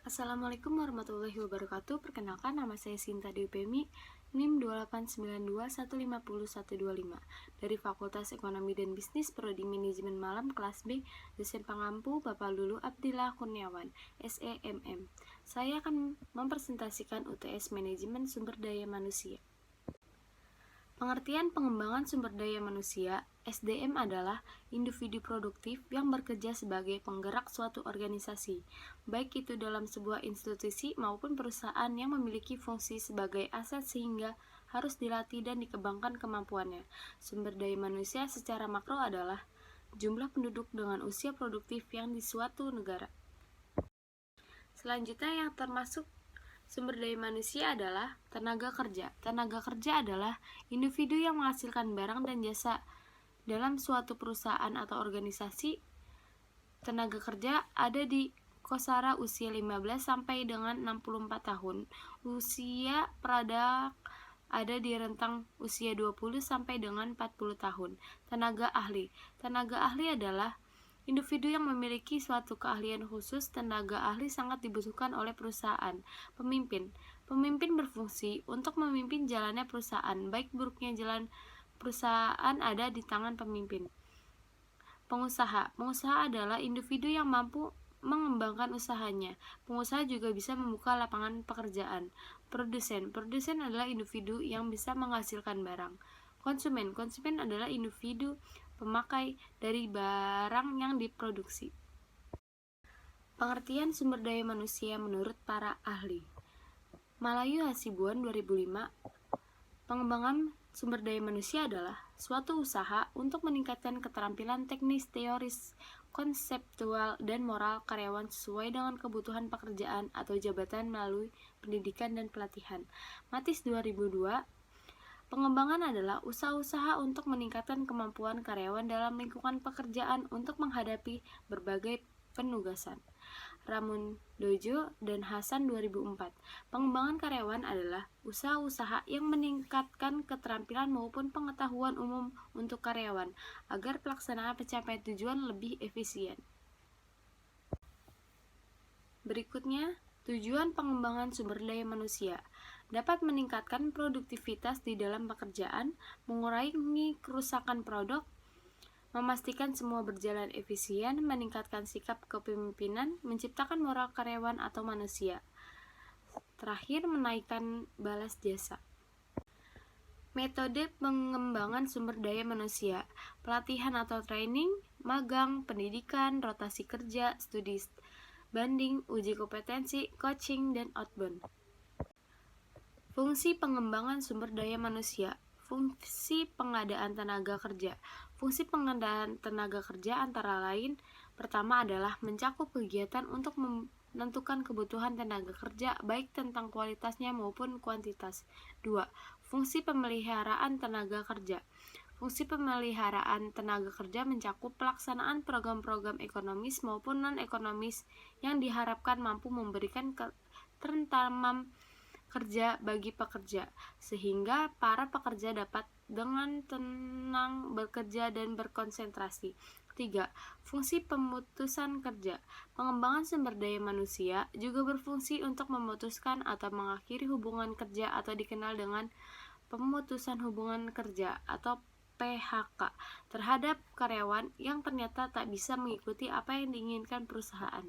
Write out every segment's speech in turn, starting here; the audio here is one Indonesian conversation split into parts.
Assalamualaikum warahmatullahi wabarakatuh. Perkenalkan, nama saya Sinta Dewi Pemi, NIM 2892150125 dari Fakultas Ekonomi dan Bisnis Prodi Manajemen Malam kelas B, dosen pengampu Bapak Lulu Abdillah Kurniawan, SEMM. Saya akan mempresentasikan UTS Manajemen Sumber Daya Manusia. Pengertian pengembangan sumber daya manusia, SDM adalah individu produktif yang bekerja sebagai penggerak suatu organisasi, baik itu dalam sebuah institusi maupun perusahaan yang memiliki fungsi sebagai aset sehingga harus dilatih dan dikembangkan kemampuannya. Sumber daya manusia secara makro adalah jumlah penduduk dengan usia produktif yang di suatu negara. Selanjutnya yang termasuk sumber daya manusia adalah tenaga kerja. Tenaga kerja adalah individu yang menghasilkan barang dan jasa dalam suatu perusahaan atau organisasi. Tenaga kerja ada di Kosara usia 15 sampai dengan 64 tahun. Usia pradak ada di rentang usia 20 sampai dengan 40 tahun. Tenaga ahli. Tenaga ahli adalah individu yang memiliki suatu keahlian khusus. Tenaga ahli sangat dibutuhkan oleh perusahaan. Pemimpin. Pemimpin berfungsi untuk memimpin jalannya perusahaan. Baik buruknya jalan perusahaan ada di tangan pemimpin. Pengusaha. Pengusaha adalah individu yang mampu mengembangkan usahanya. Pengusaha juga bisa membuka lapangan pekerjaan. Produsen. Produsen adalah individu yang bisa menghasilkan barang. Konsumen. Konsumen adalah individu pemakai dari barang yang diproduksi. Pengertian sumber daya manusia menurut para ahli. Malayu Hasibuan 2005. Pengembangan sumber daya manusia adalah suatu usaha untuk meningkatkan keterampilan teknis, teoris, konseptual, dan moral karyawan sesuai dengan kebutuhan pekerjaan atau jabatan melalui pendidikan dan pelatihan. Matis 2002. Pengembangan adalah usaha-usaha untuk meningkatkan kemampuan karyawan dalam lingkungan pekerjaan untuk menghadapi berbagai penugasan. Ramun Dojo dan Hasan 2004. Pengembangan karyawan adalah usaha-usaha yang meningkatkan keterampilan maupun pengetahuan umum untuk karyawan agar pelaksanaan pencapaian tujuan lebih efisien. Berikutnya, tujuan pengembangan sumber daya manusia dapat meningkatkan produktivitas di dalam pekerjaan, mengurangi kerusakan produk, memastikan semua berjalan efisien, meningkatkan sikap kepemimpinan, menciptakan moral karyawan atau manusia. Terakhir, menaikkan balas jasa. Metode pengembangan sumber daya manusia: pelatihan atau training, magang, pendidikan, rotasi kerja, studi banding, uji kompetensi, coaching, dan outbound. Fungsi pengembangan sumber daya manusia. Fungsi pengadaan tenaga kerja. Fungsi pengadaan tenaga kerja antara lain: pertama adalah mencakup kegiatan untuk menentukan kebutuhan tenaga kerja baik tentang kualitasnya maupun kuantitas. 2. Fungsi pemeliharaan tenaga kerja. Fungsi pemeliharaan tenaga kerja mencakup pelaksanaan program-program ekonomis maupun non-ekonomis yang diharapkan mampu memberikan ketentraman kerja bagi pekerja, sehingga para pekerja dapat dengan tenang bekerja dan berkonsentrasi. 3. Fungsi pemutusan kerja. Pengembangan sumber daya manusia juga berfungsi untuk memutuskan atau mengakhiri hubungan kerja atau dikenal dengan pemutusan hubungan kerja atau PHK terhadap karyawan yang ternyata tak bisa mengikuti apa yang diinginkan perusahaan.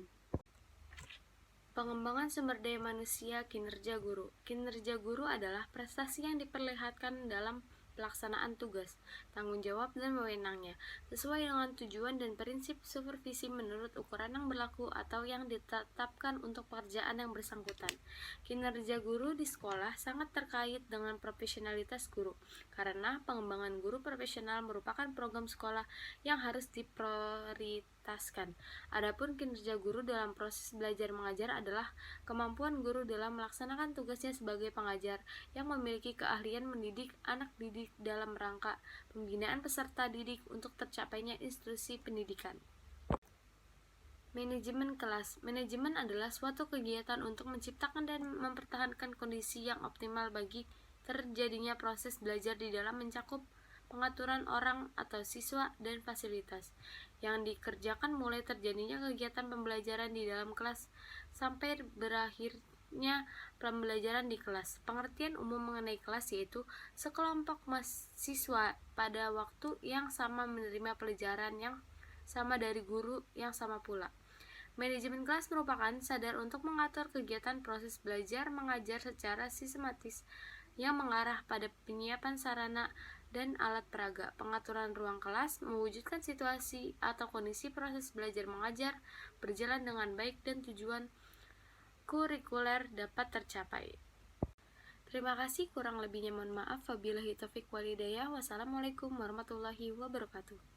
Pengembangan sumber daya manusia kinerja guru. Kinerja guru adalah prestasi yang diperlihatkan dalam pelaksanaan tugas, tanggung jawab, dan wewenangnya, sesuai dengan tujuan dan prinsip supervisi menurut ukuran yang berlaku atau yang ditetapkan untuk pekerjaan yang bersangkutan. Kinerja guru di sekolah sangat terkait dengan profesionalitas guru, karena pengembangan guru profesional merupakan program sekolah yang harus diprioritaskan. Adapun kinerja guru dalam proses belajar mengajar adalah kemampuan guru dalam melaksanakan tugasnya sebagai pengajar yang memiliki keahlian mendidik anak didik dalam rangka pembinaan peserta didik untuk tercapainya instruksi pendidikan. Manajemen kelas. Manajemen adalah suatu kegiatan untuk menciptakan dan mempertahankan kondisi yang optimal bagi terjadinya proses belajar di dalam mencakup pengaturan orang atau siswa dan fasilitas yang dikerjakan mulai terjadinya kegiatan pembelajaran di dalam kelas sampai berakhirnya pembelajaran di kelas. Pengertian umum mengenai kelas yaitu sekelompok mahasiswa pada waktu yang sama menerima pelajaran yang sama dari guru yang sama pula. Manajemen kelas merupakan sadar untuk mengatur kegiatan proses belajar mengajar secara sistematis yang mengarah pada penyiapan sarana dan alat peraga, pengaturan ruang kelas, mewujudkan situasi atau kondisi proses belajar mengajar berjalan dengan baik dan tujuan kurikuler dapat tercapai. Terima kasih, kurang lebihnya mohon maaf. Wabillahi taufiq walhidayah. Wassalamualaikum warahmatullahi wabarakatuh.